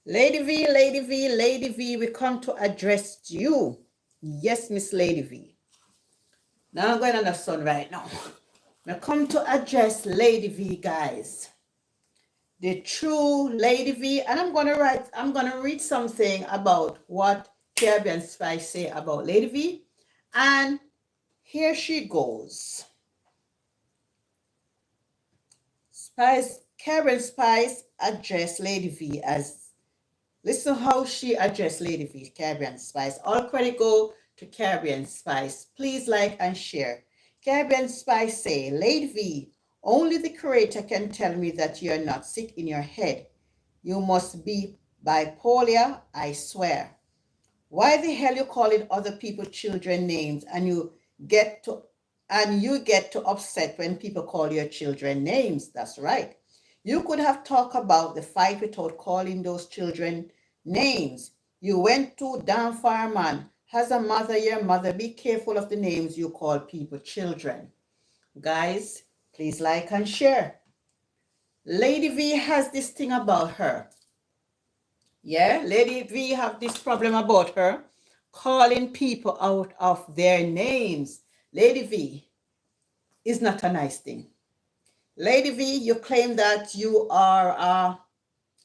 Lady V, Lady V, Lady V, we come to address you. Yes, Miss Lady V. Now I'm going on the sun right now. We come to address Lady V, guys. The true Lady V, and I'm gonna read something about what Caribbean Spice say about Lady V. And here she goes. Caribbean Spice addressed Lady V as listen how she addressed Lady V, Caribbean Spice. All credit go to Caribbean Spice. Please like and share. Caribbean Spice say, Lady V, only the creator can tell me that you're not sick in your head. You must be bipolar, I swear. Why the hell you calling other people children names get to and you get to upset when people call your children names? That's right. You could have talked about the fight without calling those children names. You went too damn far, man. As a mother, your mother, be careful of the names you call people children. Guys, please like and share. Lady V has this thing about her. Yeah, Lady V have this problem about her calling people out of their names. Lady V is not a nice thing. Lady V, you claim that you are,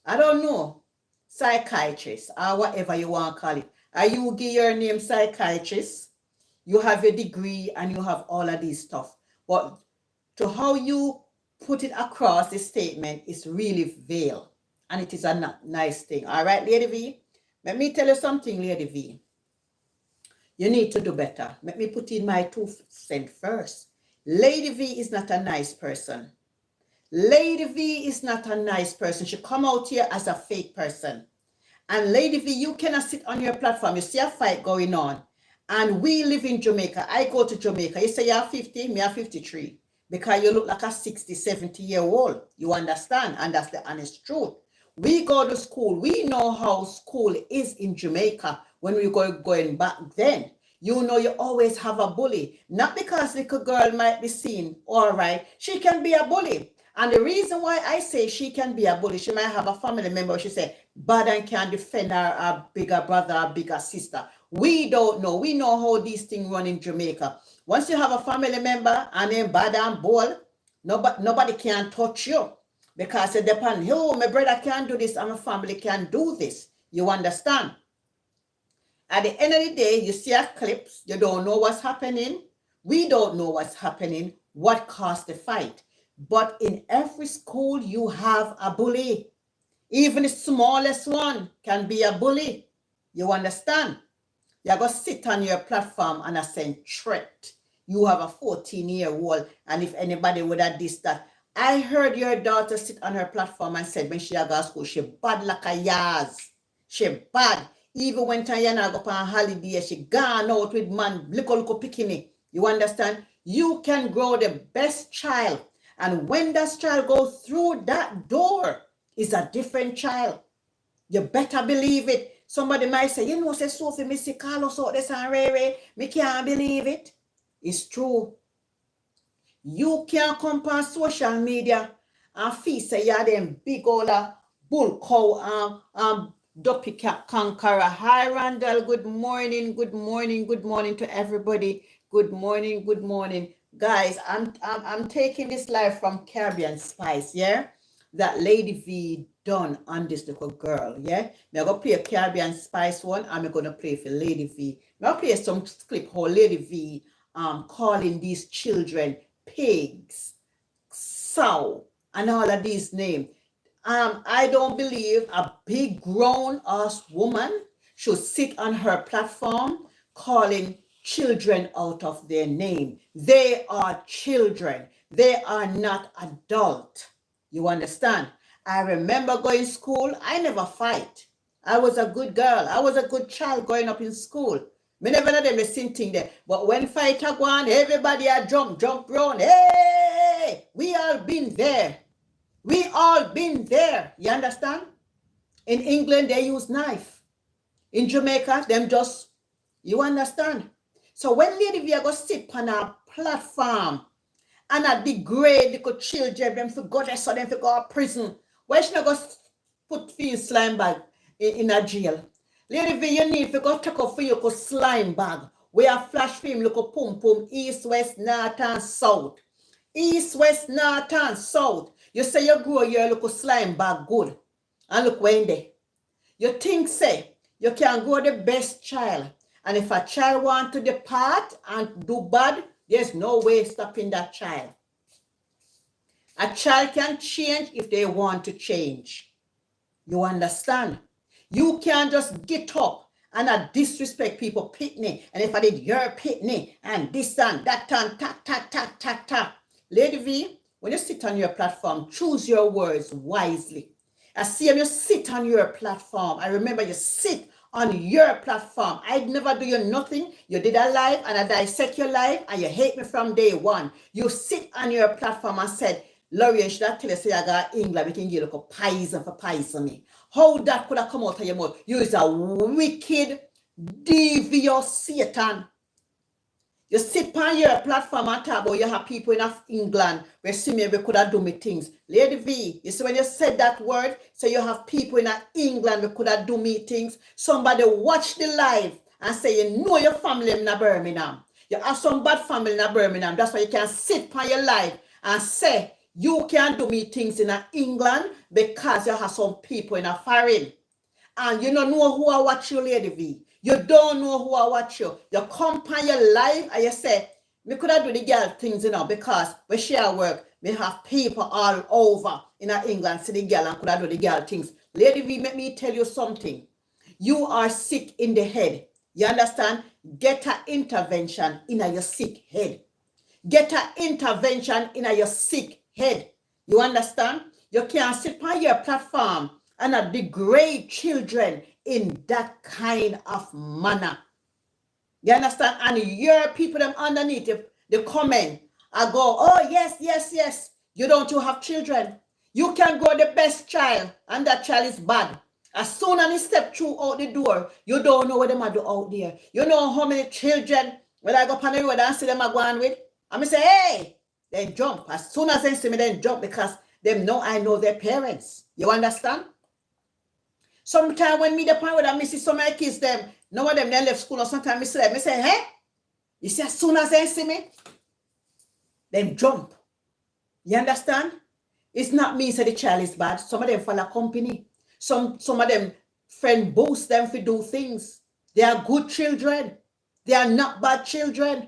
I don't know, psychiatrist or whatever you want to call it. Are you give your name psychiatrist? You have a degree and you have all of these stuff. But to how you put it across this statement is really veiled. And it is a nice thing. All right, Lady V? Let me tell you something, Lady V. You need to do better. Let me put in my 2 cents first. Lady V is not a nice person. Lady V is not a nice person. She come out here as a fake person. And Lady V, you cannot sit on your platform. You see a fight going on. And we live in Jamaica. I go to Jamaica. You say you're 50, me are 53. Because you look like a 60, 70-year-old. You understand? And that's the honest truth. We go to school. We know how school is in Jamaica when we going back then. You know you always have a bully. Not because little girl might be seen, all right. She can be a bully. And the reason why I say she can be a bully, she might have a family member, she say, bad and can defend her bigger brother, her bigger sister. We don't know. We know how these things run in Jamaica. Once you have a family member and then bad and bold, nobody can touch you. Because it depends, oh, my brother can do this and my family can do this. You understand? At the end of the day, you see a clips, you don't know what's happening. We don't know what's happening, what caused the fight. But in every school, you have a bully. Even the smallest one can be a bully. You understand? You're going to sit on your platform and send threat. You have a 14-year-old, and if anybody would have this, that. I heard your daughter sit on her platform and said when she got to school, she bad like a yaz. She bad. Even when Tayana go on holiday, she gone out with man, little picking. You understand? You can grow the best child. And when that child goes through that door, it's a different child. You better believe it. Somebody might say, you know, say Sophie, Missy Carlos out this and Ray, me can't believe it. It's true. You can't come on social media and feel say you're them big old bull cow duppy cat conqueror. Hi Randall, good morning, good morning, good morning to everybody. Good morning, good morning. Guys, I'm taking this live from Caribbean Spice, yeah? That Lady V done on this little girl, yeah? I'm gonna play a Caribbean Spice one, and I'm gonna play for Lady V. I'm gonna play some clip how Lady V calling these children pigs, sow, and all of these names. I don't believe a big grown ass woman should sit on her platform calling children out of their name. They are children. They are not adult. You understand? I remember going to school. I never fight. I was a good girl. I was a good child growing up in school. Me never let them the same thing there. But when fight go on, everybody a jump round. Hey, we all been there. We all been there. You understand? In England, they use knife. In Jamaica, them just, you understand? So when Lady V go sit on a platform and a degrade little children, them for go there so them for go to prison, why should I go put few slime bag? in a jail. Lady V, you need to go check out for your slime bag. We have flash film, look at pum pum, east, west, north, and south. East, west, north, and south. You say you grow your look slime bag good. And look when there. You think, say, you can grow the best child. And if a child want to depart and do bad, there's no way stopping that child. A child can change if they want to change. You understand? You can't just get up and disrespect people pitney. And if I did your pitney and this and that and ta. Lady V, when you sit on your platform, choose your words wisely. I see you sit on your platform. I remember you sit on your platform. I'd never do you nothing. You did a live and I dissect your life and you hate me from day one. You sit on your platform and said, Laurie, should I tell you say I got England, we can give you a poison for poisoning. How that could have come out of your mouth? You is a wicked, devious Satan. You sit on your platform and talk about you have people in England where see me we could have do me things. Lady V, you see when you said that word, so you have people in England we could have do me things. Somebody watch the live and say you know your family in Birmingham. You have some bad family in Birmingham. That's why you can sit on your live and say you can't do me things in England because you have some people in a foreign. And you don't know who I watch you, Lady V. You don't know who I watch you. You come on your live and you say, me could have do the girl things, because we share work. We have people all over in England see the girl and could have do the girl things. Lady V, let me tell you something. You are sick in the head. You understand? Get an intervention in your sick head. Get an intervention in your sick head. You understand? You can't sit on your platform and degrade children in that kind of manner. You understand? And your people them underneath the comment, I go, oh, yes. You don't have children. You can grow the best child, and that child is bad. As soon as he step through out the door, you don't know what them are do out there. You know how many children, when I go up on the road and see them are going with, I'm say, hey, then jump. As soon as they see me, then jump because them know I know their parents. You understand? Sometimes when me the parent and me see some of my kids, them, none of them they left school or sometimes me see them, me say, hey, you see as soon as they see me, then jump. You understand? It's not me say the child is bad. Some of them follow company. Some of them friend boost them to do things. They are good children. They are not bad children.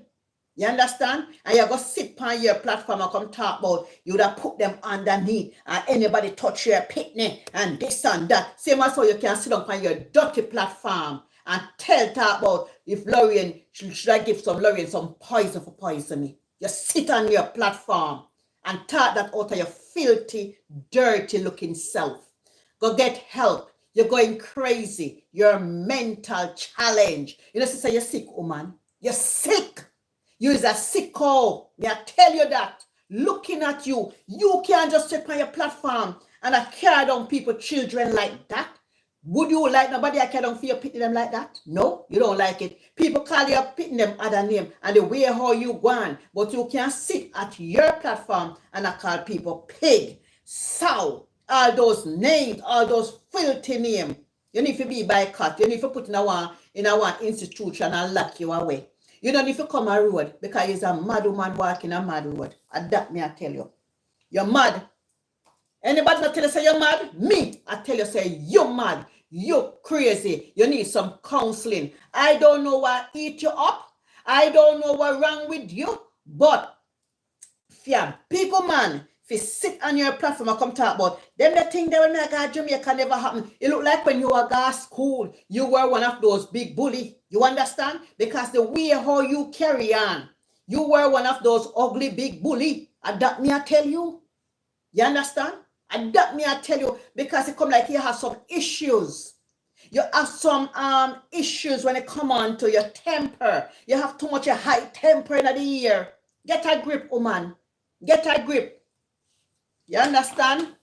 You understand? And you go sit on your platform and come talk about you would have put them underneath and anybody touch your picnic and this and that. Same as how you can sit on your dirty platform and talk about if Lorraine, should I give some Lorraine some poison for poisoning. You sit on your platform and talk that out of your filthy, dirty looking self. Go get help. You're going crazy. You're a mental challenge. You know, sister, you're sick, woman. You're sick. You is a sicko. May I tell you that? Looking at you, you can't just sit on your platform and carry down people, children like that. Would you like nobody I carry down for you pitting them like that? No, you don't like it. People call you pitting them other name and the way how you want, but you can't sit at your platform and I call people pig, sow, all those names, all those filthy names. You need to be by cut. You need to put in a one institution and lock you away. You don't need to come a road because you're a mad woman walking a mad road. And that me I tell you. You're mad. Anybody not tell you say you're mad? Me, I tell you say you're mad. You're crazy. You need some counseling. I don't know what eat you up. I don't know what wrong with you. But if you're people man, if you sit on your platform and come talk about them the thing that when I got Jamaica never happen. It look like when you were at school, you were one of those big bully. You understand? Because the way how you carry on, you were one of those ugly big bully. And that me I tell you. You understand? And that me I tell you because it come like you have some issues. You have some issues when it come on to your temper. You have too much a high temper in the ear. Get a grip, woman. Get a grip. You understand?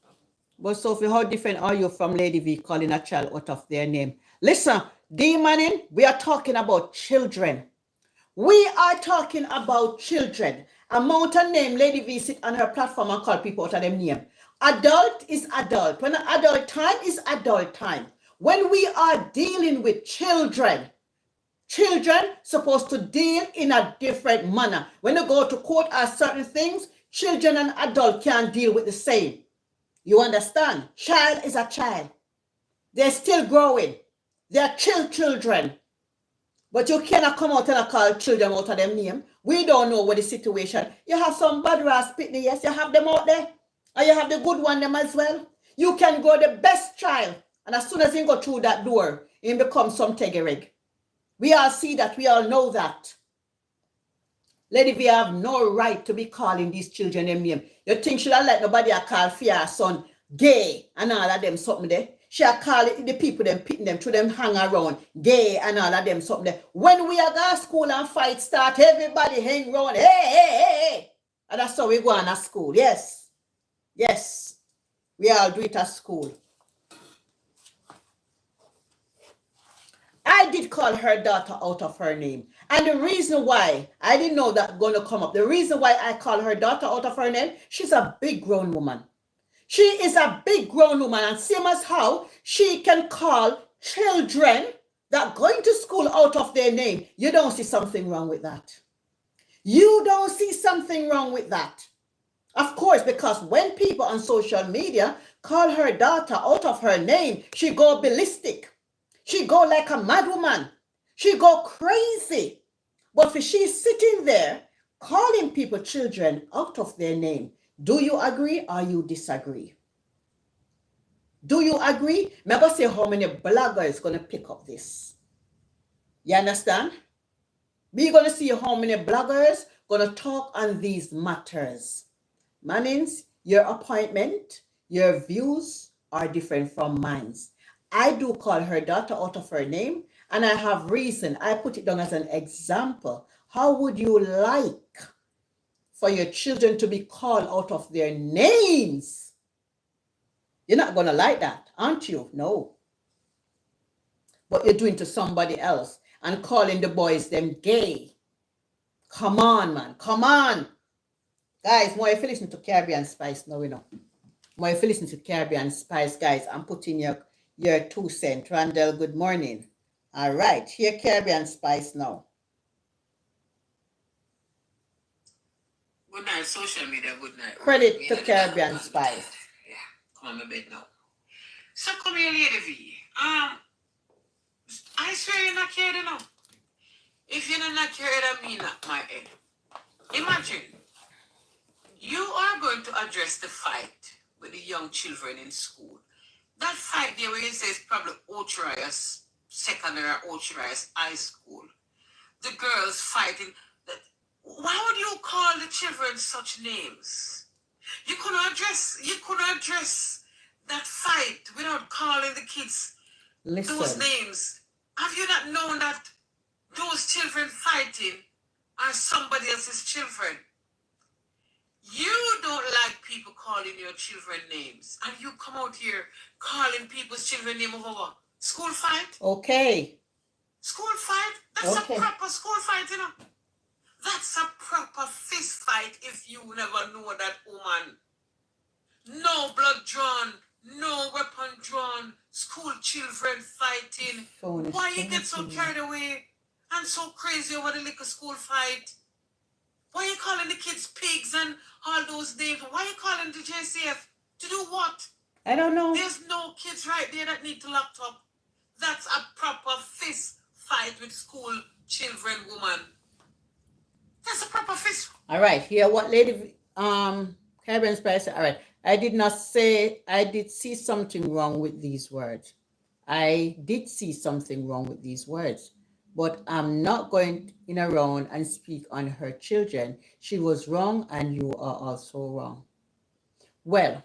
But Sophie, how different are you from Lady V calling a child out of their name? Listen, demoning, we are talking about children. We are talking about children. A mountain name, Lady V sit on her platform and call people out of them name. Adult is adult. When adult time is adult time. When we are dealing with children, children supposed to deal in a different manner. When you go to court or certain things, children and adult can't deal with the same. You understand? Child is a child. They're still growing. They're children. But you cannot come out and call children out of them name. We don't know what the situation. You have some bad ass pitney, yes, you have them out there. And you have the good one them as well. You can go the best child. And as soon as you go through that door, he becomes some tegereg. We all see that. We all know that. Lady, we have no right to be calling these children them name. You think she don't let nobody call Fia son gay and all of them something there? She call it the people them pitting them to them hang around gay and all of them something there. When we are go to school and fight start, everybody hang around. Hey. And that's how we go on at school. Yes. We all do it at school. I did call her daughter out of her name. And the reason why, I didn't know that going to come up. The reason why I call her daughter out of her name, she's a big grown woman. She is a big grown woman. And same as how she can call children that going to school out of their name. You don't see something wrong with that. You don't see something wrong with that. Of course, because when people on social media call her daughter out of her name, she go ballistic. She go like a mad woman. She go crazy. But if she's sitting there calling people children out of their name, do you agree or you disagree? Do you agree? Remember say how many bloggers going to pick up this. You understand? We're going to see how many bloggers going to talk on these matters. Mannings, your appointment, your views are different from mine. I do call her daughter out of her name, and I have reason. I put it down as an example. How would you like for your children to be called out of their names? You're not going to like that, aren't you? No. But you're doing to somebody else and calling the boys them gay. Come on, man. Come on. Guys, more if you listen to Caribbean Spice, no, we know. More if you listen to Caribbean Spice, guys, I'm putting your 2 cents. Randall, good morning. All right, here Caribbean Spice now. Good night, social media, good night. Credit to Caribbean Spice. Yeah, come on my bed now. So come here, Lady V. I swear you're not carried enough. If you're not carried, I mean not my head. Imagine, you are going to address the fight with the young children in school. That fight there where you say is probably Ocharias secondary or Ocharias high school. The girls fighting. Why would you call the children such names? You couldn't address that fight without calling the kids those names. Have you not known that those children fighting are somebody else's children? You don't like people calling your children names, and you come out here calling people's children name over what? School fight? Okay. School fight? That's a proper school fight, you know. That's a proper fist fight if you never know that woman. No blood drawn, no weapon drawn, school children fighting. Why you get so carried away and so crazy over the little school fight? Why are you calling the kids pigs and all those names? Why are you calling the JCF? To do what? I don't know. There's no kids right there that need to lock up. That's a proper fist fight with school children, woman. That's a proper fist. All right. Here, what Lady Caribbean Spice. All right. I did not say I did see something wrong with these words. I did see something wrong with these words. But I'm not going in around and speak on her children. She was wrong and you are also wrong. Well,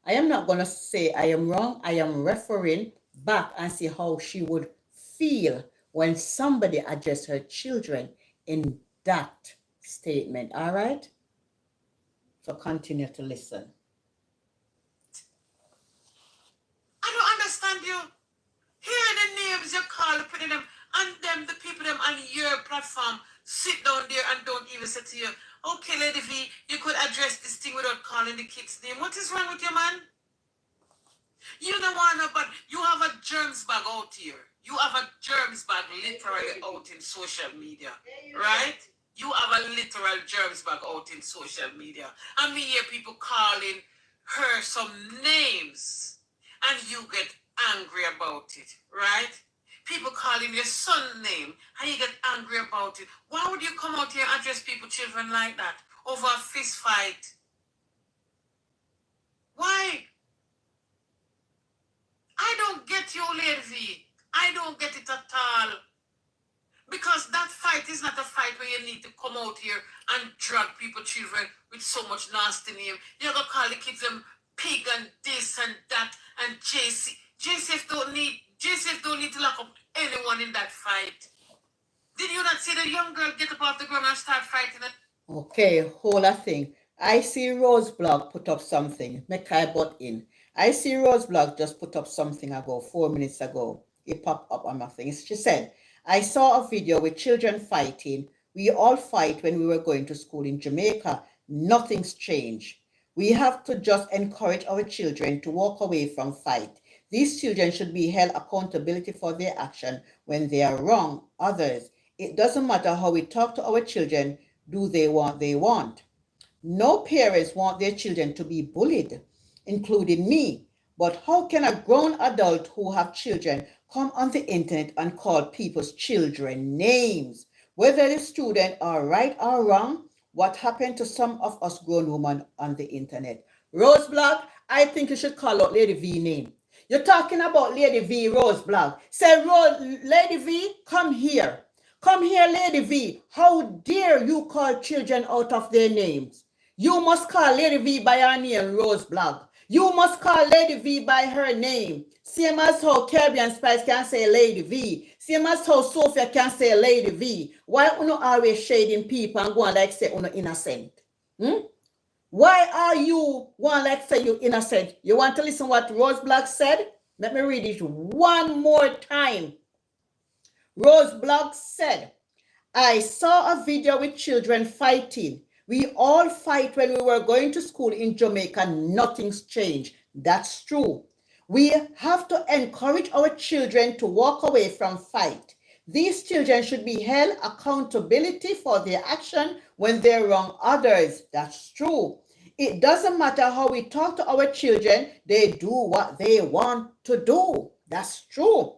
I am not going to say I am wrong. I am referring back and see how she would feel when somebody addressed her children in that statement. All right? So continue to listen. I don't understand you. Here are the names you call, putting them, and them, the people them on your platform sit down there and don't even say to you, okay, Lady V, you could address this thing without calling the kids' name. What is wrong with you, man? You don't want to, but you have a germs bag out here. You have a germs bag literally out in social media, right? You have a literal germs bag out in social media. And me hear people calling her some names, and you get angry about it, right? People calling your son name, and you get angry about it. Why would you come out here and address people, children like that, over a fist fight? Why? I don't get you, Lady V. I don't get it at all. Because that fight is not a fight where you need to come out here and drag people, children, with so much nasty name. You're going to call the kids them pig and this and that and JC. JCF don't need to lock up anyone in that fight. Did you not see the young girl get up off the ground and start fighting it? Okay, hold a thing. I see Rose blog put up something. Make I butt in. I see Rose blog just put up something ago, 4 minutes ago. It popped up on my thing. She said, I saw a video with children fighting. We all fight when we were going to school in Jamaica. Nothing's changed. We have to just encourage our children to walk away from fight. These children should be held accountability for their action when they are wrong. Others, it doesn't matter how we talk to our children, do they want. No parents want their children to be bullied, including me. But how can a grown adult who have children come on the internet and call people's children names? Whether the student are right or wrong, what happened to some of us grown women on the internet? Roseblog, I think you should call out Lady V name. You're talking about Lady V Roseblog. Say, Lady V, come here. Come here, Lady V. How dare you call children out of their names? You must call Lady V by her name, Roseblog. You must call Lady V by her name. Same as how Caribbean Spice can say Lady V. Same as how Sophia can say Lady V. Why you always shading people and going like say you innocent? Why are you one like say you innocent? You want to listen what Roseblog said? Let me read it one more time. Roseblog said, I saw a video with children fighting. We all fight when we were going to school in Jamaica. Nothing's changed. That's true. We have to encourage our children to walk away from fight. These children should be held accountability for their action when they wrong others. That's true. It doesn't matter how we talk to our children, they do what they want to do. That's true.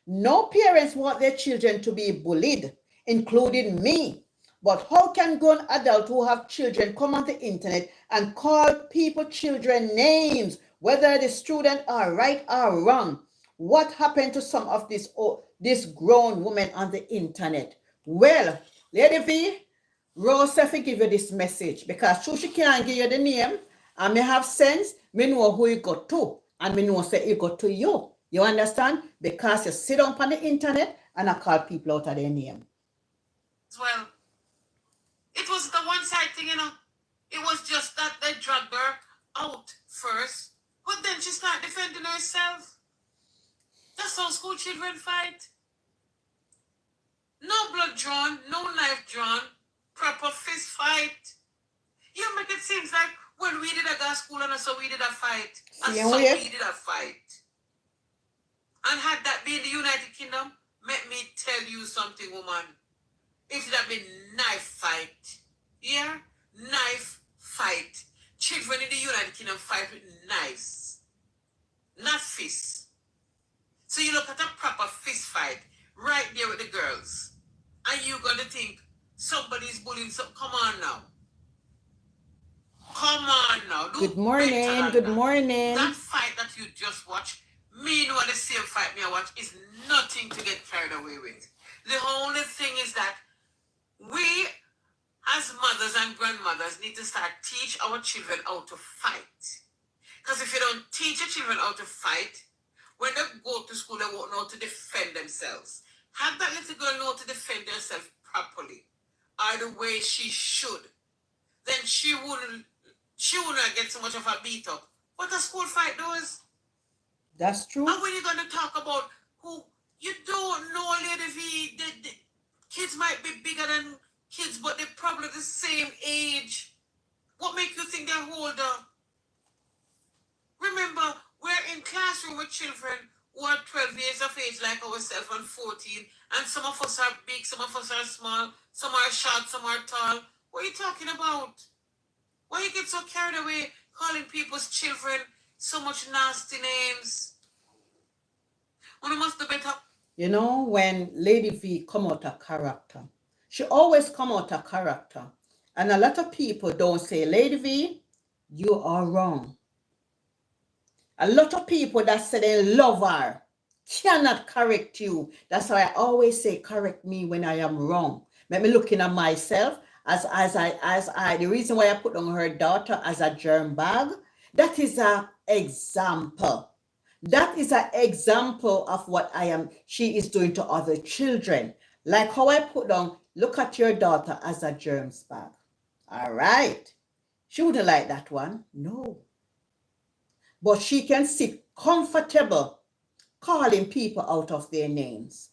No parents want their children to be bullied, including me. But how can grown adults who have children come on the internet and call people children names, whether the students are right or wrong? What happened to some of this grown women on the internet? Well, Lady V, Rose said to give you this message because she can't give you the name and me have sense, me know who you got to and me know say it got to you. You understand? Because you sit on the internet and I call people out of their name. Well, it was the one side thing, It was just that they dragged her out first, but then she started defending herself. That's how school children fight. No blood drawn, no knife drawn, proper fist fight. You make it seem like when we did a girls' school and so we did a fight. And so we did a fight. And had that been the United Kingdom, let me tell you something, woman. It would have been knife fight. Yeah? Knife fight. Children in the United Kingdom fight with knives. Not fists. So you look at a proper fist fight right there with the girls. And you're going to think somebody's bullying. So come on now. Come on now. Good morning. Good morning. That fight that you just watched, me know the same fight me I watch is nothing to get carried away with. The only thing is that we as mothers and grandmothers need to start teach our children how to fight. Because if you don't teach your children how to fight, when they go to school, they won't know how to defend themselves. Have that little girl know how to defend herself properly, or the way she should, then she wouldn't get so much of a beat up. What a school fight does. That's true. And when you're going to talk about who you don't know, Lady V, the kids might be bigger than kids, but they're probably the same age. What makes you think they're older? Remember, we're in class children who are 12 years of age like ourselves and 14, and some of us are big, some of us are small, some are short, some are tall. What are you talking about? Why you get so carried away calling people's children so much nasty names? One must do better. You know, when Lady V come out of character, she always come out of character. And a lot of people don't say, Lady V, you are wrong. A lot of people that say they love her cannot correct you. That's why I always say, correct me when I am wrong. Let me looking at myself as I the reason why I put on her daughter as a germ bag, that is an example. That is an example of what she is doing to other children. Like how I put on, look at your daughter as a germs bag. All right. She wouldn't like that one. No. But she can sit comfortable calling people out of their names.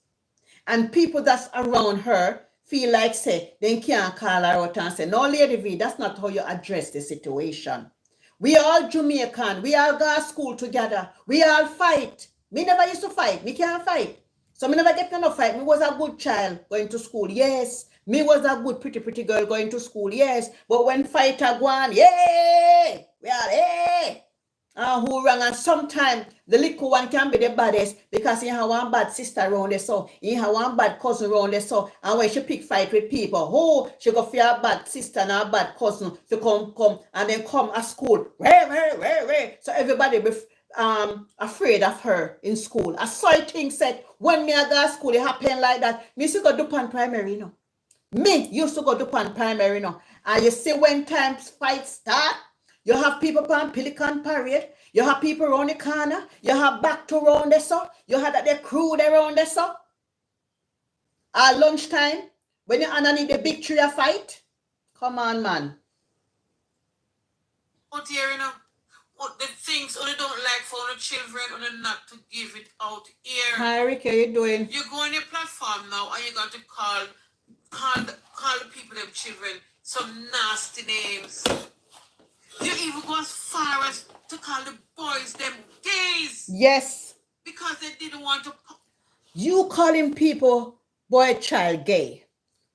And people that's around her feel like, say, they can't call her out and say, no, Lady V, that's not how you address the situation. We all Jamaican. We all go to school together. We all fight. Me never used to fight. Me can't fight. So me never get enough fight. Me was a good child going to school. Yes. Me was a good pretty girl going to school. Yes. But when fight are gone, yeah, we all, hey. Who wrong, and sometimes the little one can be the baddest because he have one bad sister around there, so he have one bad cousin around there, so and when she pick fight with people, who she go for a bad sister and a bad cousin to come and then come at school, so everybody be afraid of her in school. I saw things said when me I go to school, it happen like that. Me used to go do pan primary, you know. Me used to go do pan primary, you know. And you see when times fight start, you have people on Pelican Parade. You have people around the corner. You have back to around there, so. You have that the crew there around there, so. At lunchtime, when you underneath the big tree a fight, come on, man. Out here, you know, what the things only don't like for the children, only not to give it out here. Hi, Rick, how you doing? You go on your platform now and you got to call the people, them children, some nasty names. You even go as far as to call the boys them gays. Yes. Because they didn't want to. You calling people boy child gay.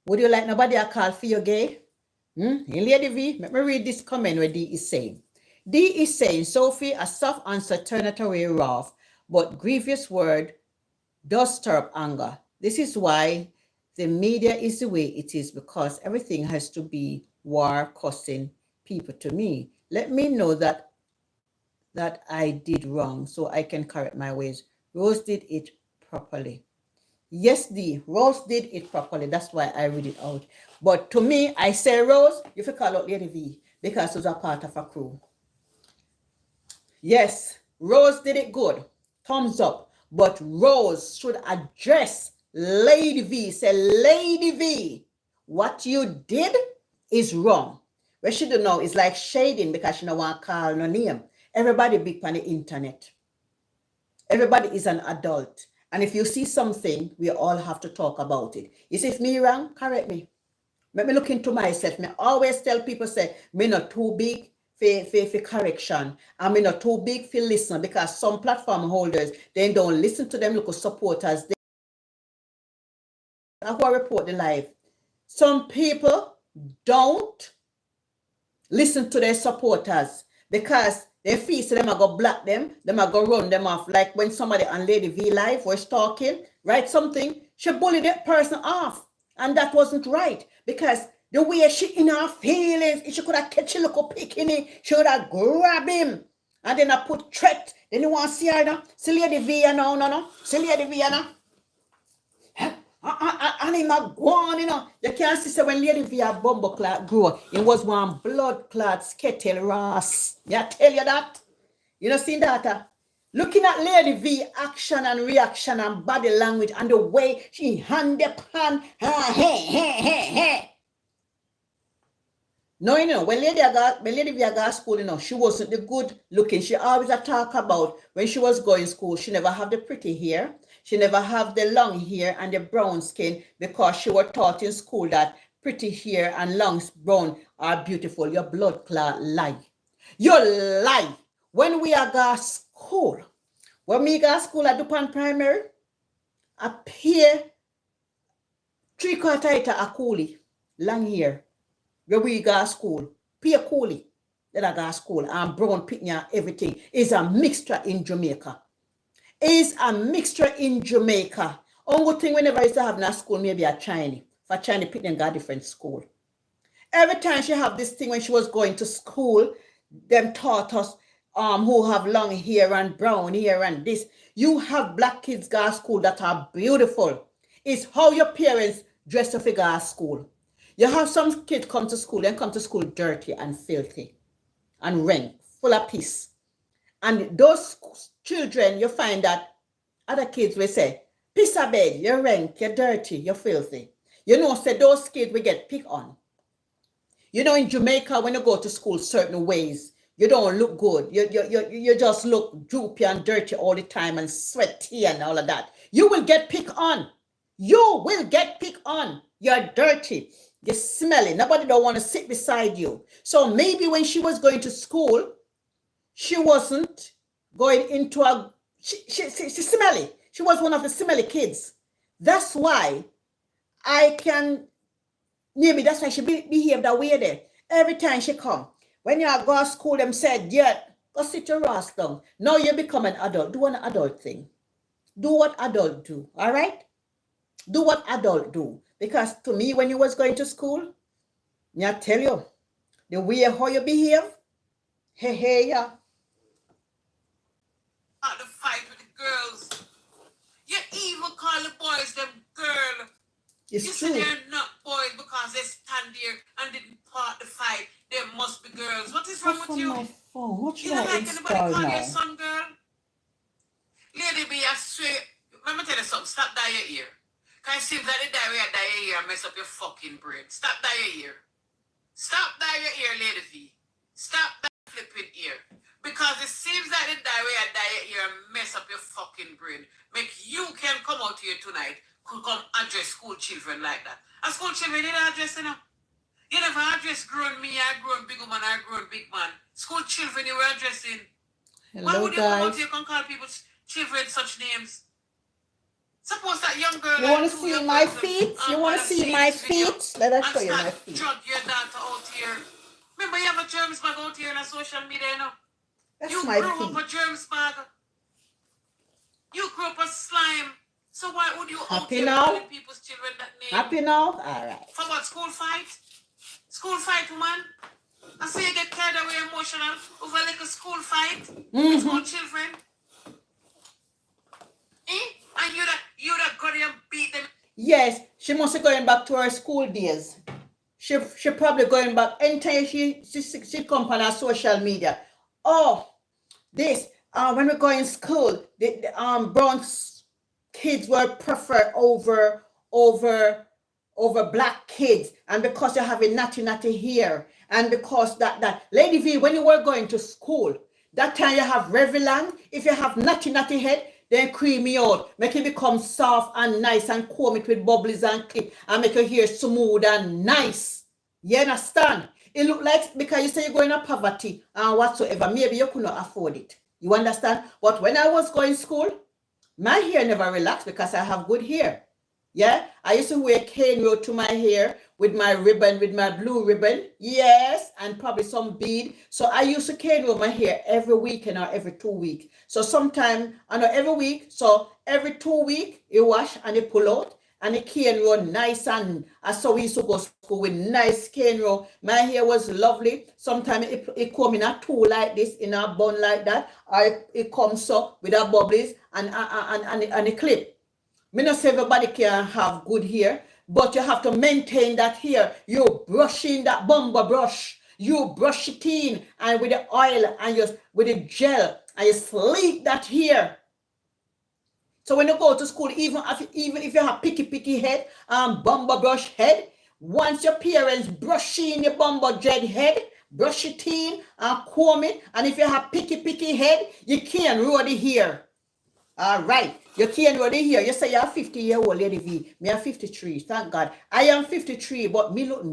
Would you like nobody I call for you gay? In Lady V, let me read this comment where D is saying. D is saying, Sophie, a soft answer turneth away wrath, but grievous word does stir up anger. This is why the media is the way it is, because everything has to be war, cussing people to me. Let me know that I did wrong so I can correct my ways. Rose did it properly. Yes, D. Rose did it properly. That's why I read it out. But to me, I say, Rose, you should call out Lady V because she was a part of a crew. Yes, Rose did it good. Thumbs up. But Rose should address Lady V. Say, Lady V, what you did is wrong. What she do now is like shading because she don't want to call no name. Everybody big on the internet. Everybody is an adult. And if you see something, we all have to talk about it. You see, if me wrong, correct me. Let me look into myself. Me always tell people, say, me not too big for correction. And me not too big for listen, because some platform holders, they don't listen to them local supporters. They who report the live. Some people don't listen to their supporters because they feel so them are go block them are go run them off. Like when somebody on Lady V live was talking, write something, she bullied that person off. And that wasn't right, because the way she in her feelings, she could have catch a little picking, she would have grabbed him. And then I put threat. Then you want to see her now? See Lady V now, no. See Lady V now. And him a gone, you know. You can't see, so when Lady V a bumble clot grow, it was one blood clot skettle ras. Yeah, tell you that. You know, seen that? Looking at Lady V action and reaction and body language and the way she hand the pan, hey. No, you know, when Lady V got school, you know, she wasn't the good looking. She always a talk about when she was going to school, she never have the pretty hair. She never have the long hair and the brown skin, because she was taught in school that pretty hair and long brown are beautiful. Your blood clot lie. You lie. When we are go school, When me go to school at Dupont Primary, I pay 3/4 a coolie, long hair. Where we go to school, pay a coolie. Then I go to school and brown picnic everything. Is a mixture in Jamaica. Is a mixture in Jamaica. Only thing whenever I used to have in a school, maybe a Chinese. For Chinese picnic got different school. Every time she have this thing when she was going to school, them taught us who have long hair and brown hair and this. You have black kids go to school that are beautiful. It's how your parents dress to go to school. You have some kids come to school and come to school dirty and filthy and rank, full of piss. And those children, you find that other kids will say, piss a bed, you're rank, you're dirty, you're filthy. You know, say those kids will get picked on. You know, in Jamaica, when you go to school certain ways, you don't look good. You just look droopy and dirty all the time and sweaty and all of that. You will get picked on. You will get picked on. You're dirty. You're smelly. Nobody don't want to sit beside you. So maybe when she was going to school, she wasn't going into a... She's smelly. She was one of the smelly kids. That's why I can... Maybe that's why she behave that way there. Every time she come. When you go to school, them said, yeah, go sit your ass down. Now you become an adult. Do an adult thing. Do what adult do. All right? Do what adult do. Because to me, when you was going to school, I tell you, the way how you behave, hey, yeah. The fight with the girls. You even call the boys them girl. It's you true. say they're not boys because they stand there and didn't part the fight. They must be girls. What is wrong with you? My phone. What should You don't I like anybody install call now? your son girl? Lady B, I swear. Let me tell you something. Stop dye your ear. Because it seems like the dye your ear and mess up your fucking brain. Stop dye your ear. Stop dye your ear, Lady V. Stop that flipping ear. Because it seems like the dye your ear and mess up your fucking brain. Make you can come out here tonight, could come address school children like that. And school children, you don't address them. You never address grown me, I grown big woman, I grown big man. School children you were addressing. Hello, why would you come out guys. here and call people children such names? Suppose that young girl. You want to see my feet? You want to see my feet? Let us show you my feet. Drug your daughter out here. Remember, you have a germs bag out here on social media, you know? That's you my grew feet. up a germs bag. You grew up a slime. So why would you Happy out now? here calling people's children that name? Happy now? All right. For what, school fight? School fight, woman? I say you get carried away emotional over like a school fight with school children. And you'd have got and beat them. Yes, she must be going back to her school days. She probably going back. Anytime she come on her social media. Oh, this when we go in school, the brown kids were preferred over black kids, and because you have a natty hair, and because that Lady V, when you were going to school, that time you have Revlon. If you have natty head, then cream it out, make it become soft and nice, and comb it with bubbles and clip, and make your hair smooth and nice. You understand? It look like, because you say you're going to poverty and whatsoever, maybe you could not afford it. You understand? But when I was going to school, my hair never relaxed because I have good hair. Yeah, I used to wear cane roll to my hair with my ribbon, with my blue ribbon. Yes, and probably some bead. So I used to cane roll my hair every weekend or every 2 weeks. So sometime, I know every week. So every 2 weeks, you wash and you pull out. And the cane roll nice, and so we used to go to school with nice cane roll. My hair was lovely. Sometimes it come in a two like this, in a bun like that, or it comes so with a bubbles and a clip. Me not say everybody can have good hair, but you have to maintain that hair. You brushing that bumper brush. You brush it in, and with the oil and with the gel, and you sleek that hair. So when you go to school, even if you have picky head and bumper brush head, once your parents brush in your bumper dread head, brush it in and comb it, and if you have picky head, you can't roll the hair. All right. You can't roll the hair. You say you're 50-year-old, Lady V. Me, I'm 53. Thank God. I am 53, but me look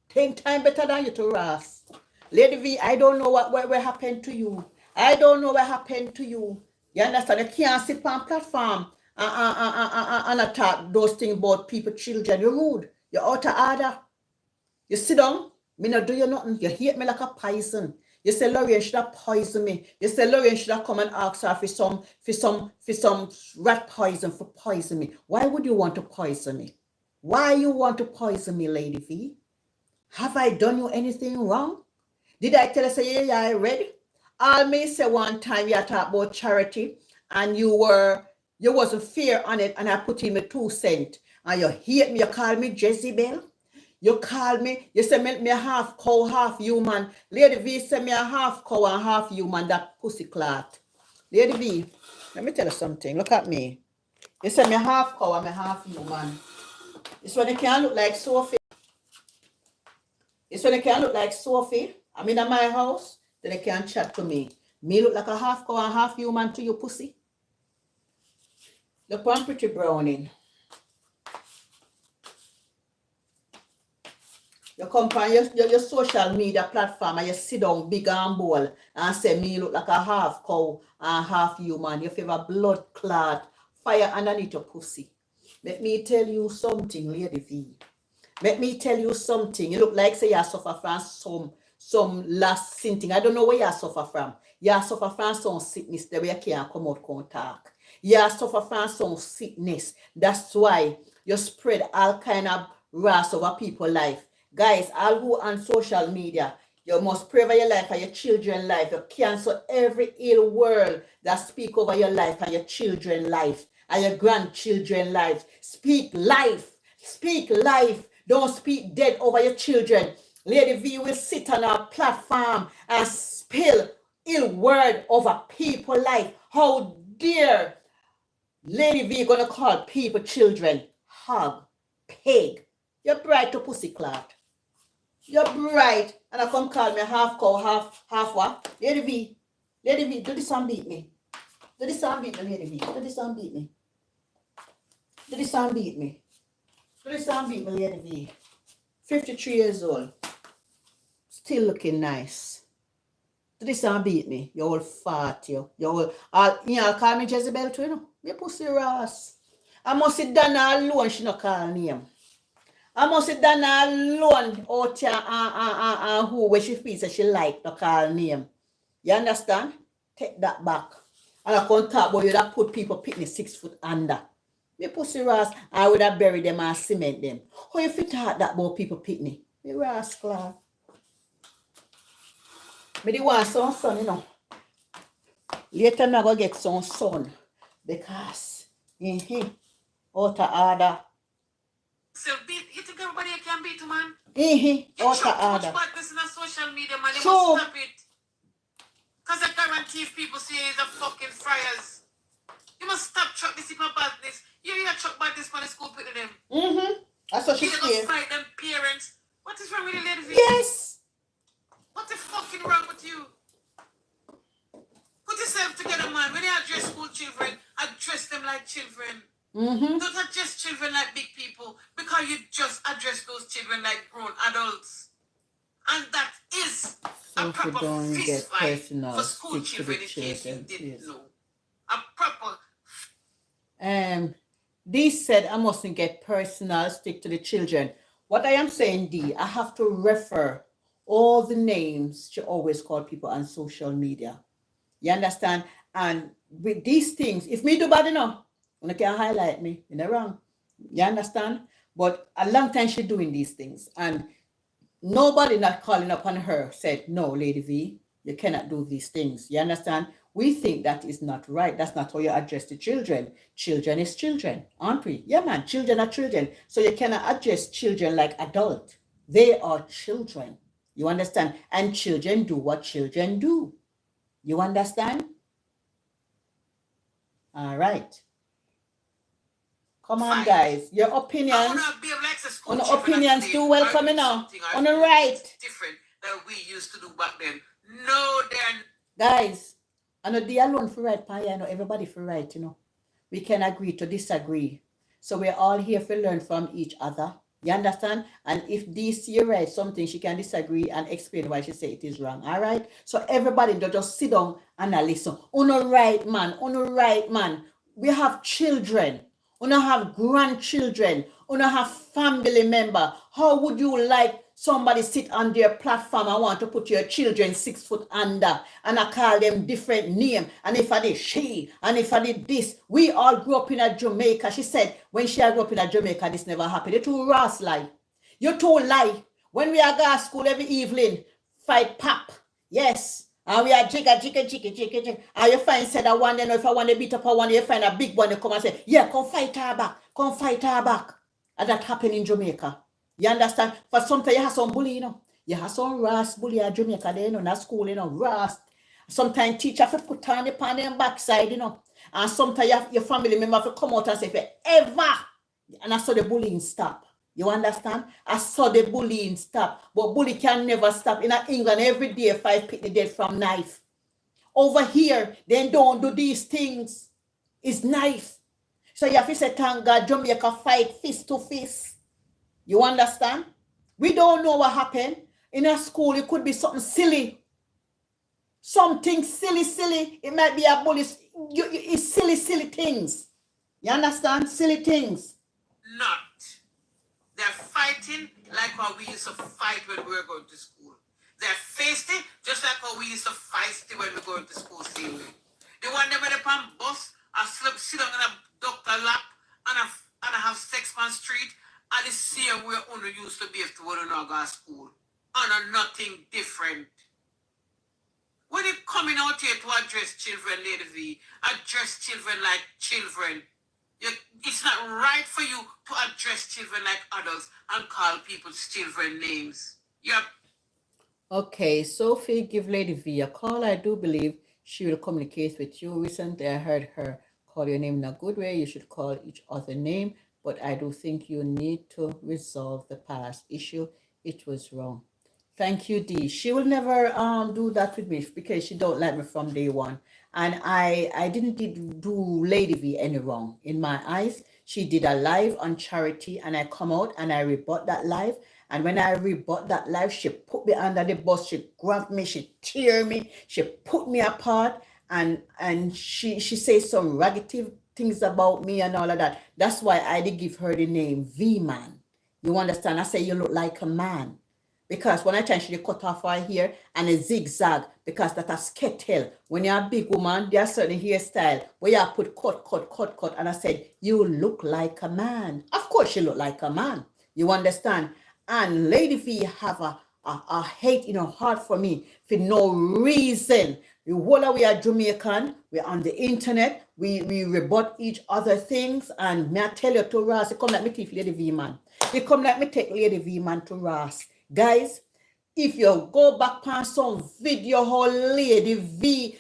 10 times better than you to Ross. Lady V, I don't know what happened to you. I don't know what happened to you. You understand? You can't sit on platform and attack those things about people, children. You're rude. You're out of order. You sit down, me not do you nothing. You hate me like a poison. You say Lorraine should have poisoned me. You say Lorraine should have come and ask her for some rat poison for poison me. Why would you want to poison me? Why you want to poison me, Lady V? Have I done you anything wrong? Did I tell you say yeah, I read? I may say one time you talk about charity and you wasn't fair on it and I put in my 2 cents and you hate me, you call me Jezebel. You call me, you say me half cow, half human. Lady V say me a half cow and half human, that pussy clot. Lady V, let me tell you something. Look at me. You say me half cow and me half human. It's when you can't look like Sophie. It's when you can't look like Sophie. I'm in my house, then they can't chat to me. Me look like a half cow and half human to you, pussy. Look one pretty browning. You come on your social media platform and you sit down big and bold and say me look like a half cow and half human. You favor blood clot, fire underneath your pussy. Let me tell you something, Lady V. Let me tell you something. You look like say you suffer from some last thing. I don't know where you suffer from. You suffer from some sickness the way you can't come out and talk. You suffer from some sickness. That's why you spread all kind of ras over people's life. Guys, all who on social media, you must pray over your life and your children's life. You cancel every ill word that speak over your life and your children's life and your grandchildren's life. Speak life. Speak life. Don't speak dead over your children. Lady V will sit on our platform and spill ill word over people's life. How dare Lady V gonna call people children hog, pig. You're bright to pussy clot. You're bright. And I come call me half cow, half what? Lady V, do this and beat me. Do this and beat me, Lady V. Do this and beat me. Do this and beat me. Do this and beat me, Lady V. 53 years old. Still looking nice. Do this and beat me. You old fat, you. You old, call me Jezebel too, you know. Me pussy Ross. I must sit down alone, she no call name. I must sit down alone out here and who where she feels that she like to call name. You understand? Take that back. And I can't talk about you that put people picnic 6 foot under. Me pussy Ross, I would have buried them and cement them. How you fit talk that about people picnic? Me rascal. Me the want some son, you know. Later me go get some son. Because out of order. So you think everybody can beat, man? You Out of order. about this in a social media, man. You So, must stop it. Because I guarantee if people see it's a fucking fryers. You must stop truck this in my badness. You hear truck badness when the school put to them. That's what she You gonna said. fight them parents. What is wrong with the lady? Yes. What the fucking wrong with you? Put yourself together, man. When you address school children, address them like children. Don't address children like big people, because you just address those children like grown adults. And that is a Sophie, proper don't fist get fight personal. for school Stick to children, the in case you children, didn't please. know. A proper. Dee said I mustn't get personal, stick to the children. What I am saying, Dee, I have to refer all the names she always call people on social media. You understand? And with these things, if me do bad enough, you can highlight me. You're not wrong. You understand? But a long time she doing these things. And nobody not calling upon her said, no, Lady V, you cannot do these things. You understand? We think that is not right. That's not how you address the children. Children is children, aren't we? Yeah, man, children are children. So you cannot address children like adult. They are children. You understand? And children do what children do. You understand? All right. Come on, guys. Your opinions. On the opinions too welcome now. On the right. Different than we used to do back then. No, then. Guys, I know they alone for right, I know everybody for right, you know. We can agree to disagree. So we're all here to learn from each other. You understand? And if DC writes something, she can disagree and explain why she say it is wrong. All right? So everybody don't just sit down and listen. Uno right, man. Uno right, man. We have children. Uno have grandchildren. Uno have family member. How would you like somebody sit on their platform and want to put your children 6 foot under and I call them different name, and if I did she, and if I did this? We all grew up in a Jamaica. She said when she grew up in a Jamaica, this never happened. You too Ross lie. You too lie. When we are go to school every evening, fight pop. Yes. And we are jigga. And you find said that one, then if I want to beat up a one, you find a big one, you come and say, yeah, come fight her back. Come fight her back. And that happened in Jamaica. You understand? For sometimes you have some bully, you know. You have some Ross bully at Jamaica there, you know, in school, you know, Ross. Sometimes teacher have to put on the pan and backside, you know. And sometimes your family member have to come out and say, if you ever, and I saw the bullying stop. You understand? I saw the bullying stop. But bully can never stop. In England, every day, 5 people dead from knife. Over here, they don't do these things. It's knife. So you have to say, thank God, Jamaica fight fist to fist. You understand? We don't know what happened. In a school, it could be something silly. Something silly. It might be a bully. It's silly things. You understand? Silly things. Not. They're fighting like how we used to fight when we were going to school. They're feisty just like how we used to fight when we were going to school. Same way. They want them in the pan bus, I sit down in a doctor lap, and I have sex on street, and the same way only used to behave to when we go to school. And nothing different. When it coming out here to address children, Lady V, address children like children. It's not right for you to address children like adults and call people's children names. Yep. Okay, Sophie, give Lady V a call. I do believe she will communicate with you. Recently, I heard her call your name in a good way. You should call each other name, but I do think you need to resolve the past issue. It was wrong. Thank you, Dee. She will never do that with me because she don't like me from day one. And I didn't do Lady V any wrong in my eyes. She did a live on charity and I come out and I rebut that live. And when I rebut that live, she put me under the bus, she grabbed me, she tear me, she put me apart, and she says some negative things about me and all of that. That's why I did give her the name V-Man. You understand? I say you look like a man. Because when I try, she cut off her hair and a zigzag because that's a skettle. When you're a big woman, there are certain hairstyle where you put cut. And I said, you look like a man. Of course you look like a man. You understand? And Lady V have a hate in her heart for me for no reason. The whole of we are Jamaican, we're on the internet, we rebut each other things, and may I tell you to Ross, you come like me take Lady V man. You come like me take Lady V man to Ross. Guys, if you go back past some video how Lady V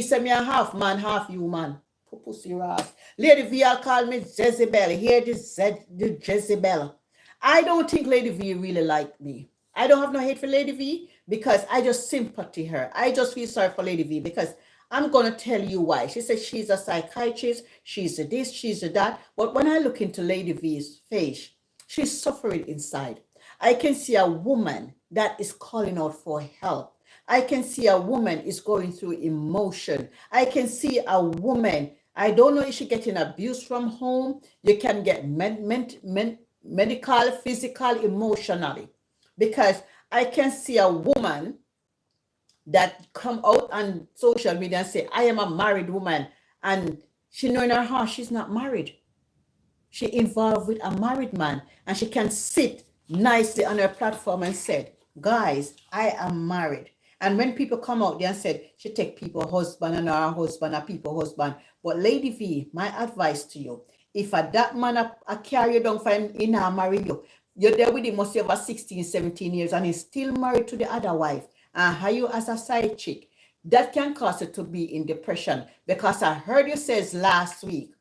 say me a half man, half human. Pussy Ross. Lady V will call me Jezebel. Here the Jezebel. I don't think Lady V really liked me. I don't have no hate for Lady V because I just sympathy her. I just feel sorry for Lady V because I'm going to tell you why. She says she's a psychiatrist, she's a this, she's a that. But when I look into Lady V's face, she's suffering inside. I can see a woman that is calling out for help. I can see a woman is going through emotion. I can see a woman, I don't know if she's getting abuse from home. You can get medical, physical, emotionally. Because I can see a woman that come out on social media and say, I am a married woman. And she know in her heart she's not married. She involved with a married man. And she can sit nicely on her platform and said, guys, I am married. And when people come out there and said, she take people husband and her husband and people husband. But Lady V, my advice to you, if that man a carry you down for him, he not marry you, you're there with him must be over 16, 17 years and he's still married to the other wife and hire you as a side chick, that can cause you to be in depression. Because I heard you says last week,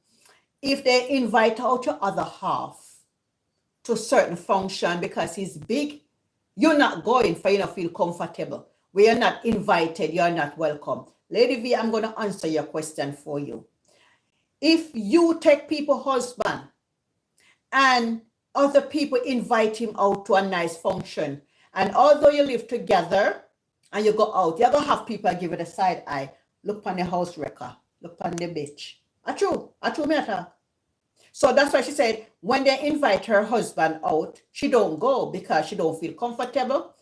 if they invite out your other half to certain function because he's big, you're not going for you to feel comfortable. We are not invited, you're not welcome. Lady V, I'm going to answer your question for you. If you take people husband and other people invite him out to a nice function. And although you live together and you go out, you're going to have people give it a side eye. Look on the house wrecker. Look on the bitch. A true matter. So that's why she said when they invite her husband out, she don't go because she don't feel comfortable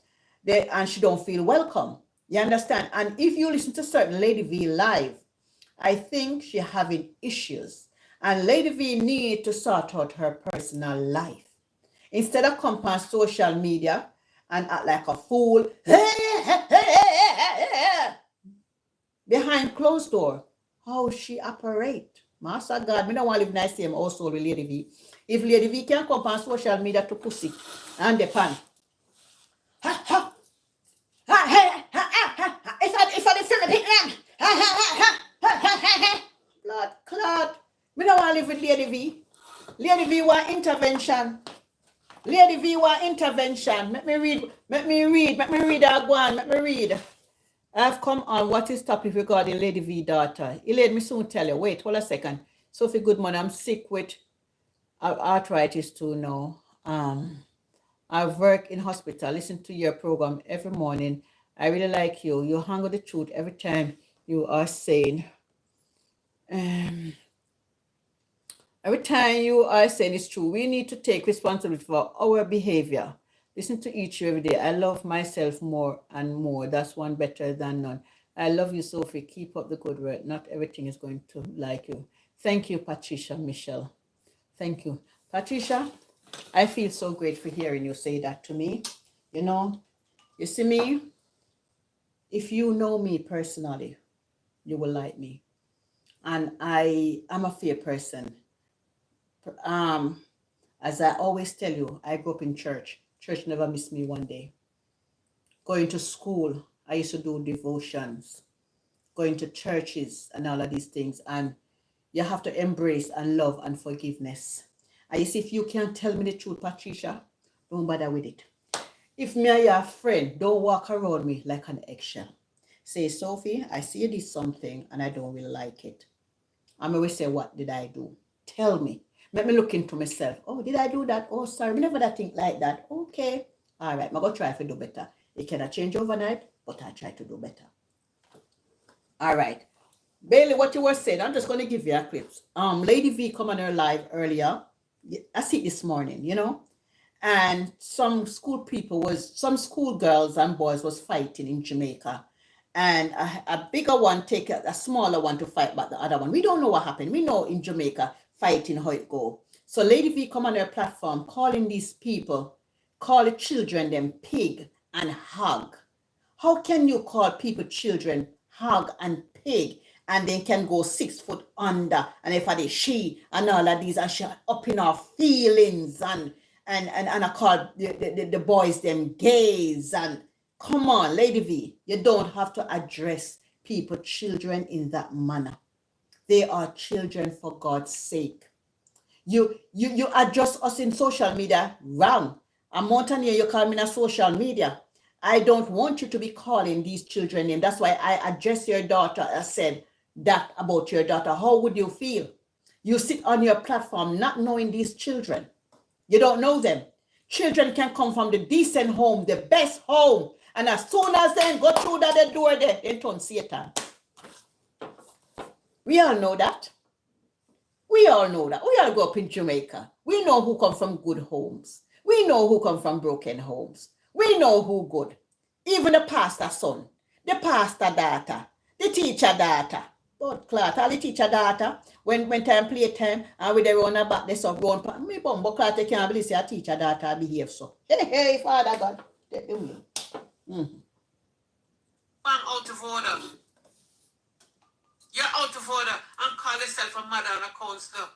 and she don't feel welcome. You understand? And if you listen to certain Lady V live, I think she having issues. And Lady V need to sort out her personal life. Instead of come on social media and act like a fool behind closed door, how she operate. Master God, me don't want to live nice same also with Lady V. If Lady V can come on social media to pussy and the pan. If I the Philippine Blood clot. Me don't want to live with Lady V. Lady V want intervention. Lady V want intervention. Let me read. Let me read I've come on what is topic regarding Lady V daughter. Elaine, me soon tell you. Wait, hold a second. Sophie Goodman, I'm sick with arthritis too now. I work in hospital. Listen to your program every morning. I really like you. You hang with the truth every time you are saying. Every time you are saying it's true, we need to take responsibility for our behavior. Listen to each every day. I love myself more and more. That's one better than none. I love you, Sophie. Keep up the good work. Not everything is going to like you. Thank you, Patricia Michelle. Thank you. Patricia, I feel so great for hearing you say that to me. You know, you see me, if you know me personally, you will like me. And I am a fair person. As I always tell you, I grew up in church. Church never missed me one day. Going to school, I used to do devotions. Going to churches and all of these things. And you have to embrace and love and forgiveness. And you see, if you can't tell me the truth, Patricia, don't bother with it. If me and your friend, don't walk around me like an eggshell. Say, Sophie, I see you did something and I don't really like it. I may say, what did I do? Tell me. Let me look into myself. Oh, did I do that? Oh, sorry. We never that think like that. Okay. All right. I'm going to try to do better. It cannot change overnight, but I try to do better. All right. Bailey, what you were saying, I'm just going to give you a clip. Lady V come on her live earlier. I see it this morning, you know. And some school girls and boys was fighting in Jamaica. And a bigger one take a smaller one to fight back the other one. We don't know what happened. We know in Jamaica fighting how it go. So Lady V come on her platform calling these people, call the children them pig and hog. How can you call people children hog and pig and then can go 6 foot under and if I she and all of these and she up in our feelings and I call the boys them gays and come on, Lady V, you don't have to address people, children in that manner. They are children for God's sake. You address us in social media wrong. A mountaineer, you call me in social media. I don't want you to be calling these children names. That's why I address your daughter. I said that about your daughter. How would you feel? You sit on your platform not knowing these children. You don't know them. Children can come from the decent home, the best home. And as soon as they go through that door there, they turn Satan. We all know that. We all know that. We all grew up in Jamaica. We know who come from good homes. We know who come from broken homes. We know who good. Even the pastor's son, the pastor daughter, the teacher daughter. But clot, all the teacher daughter, when time play time, and with their own back, they some run. Me bumbo clot, they can't believe a teacher daughter behave so. Hey, Father God, take the wheel. I'm out of order. You're out of order and call yourself a mother and a counselor.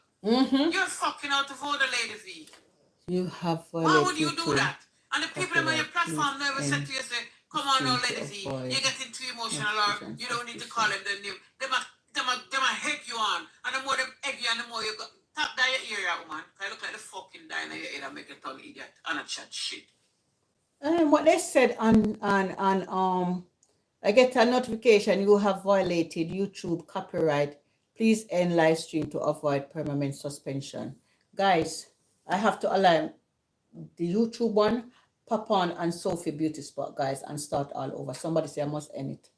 You're fucking out of order, Lady V. You have why would you do that? And the people on your platform never said to you, say, come on now, Lady V, you're getting too emotional or you don't need to call them the name. They might egg you on. And the more they egg you and the more you go, tap down your ear out, man. I look like the fucking die in your head and make a tongue idiot and a chat shit. What they said on I get a notification you have violated YouTube copyright. Please end live stream to avoid permanent suspension. Guys, I have to the YouTube one, pop on and Sophie Beauty Spot, guys, and start all over. Somebody say I must end it.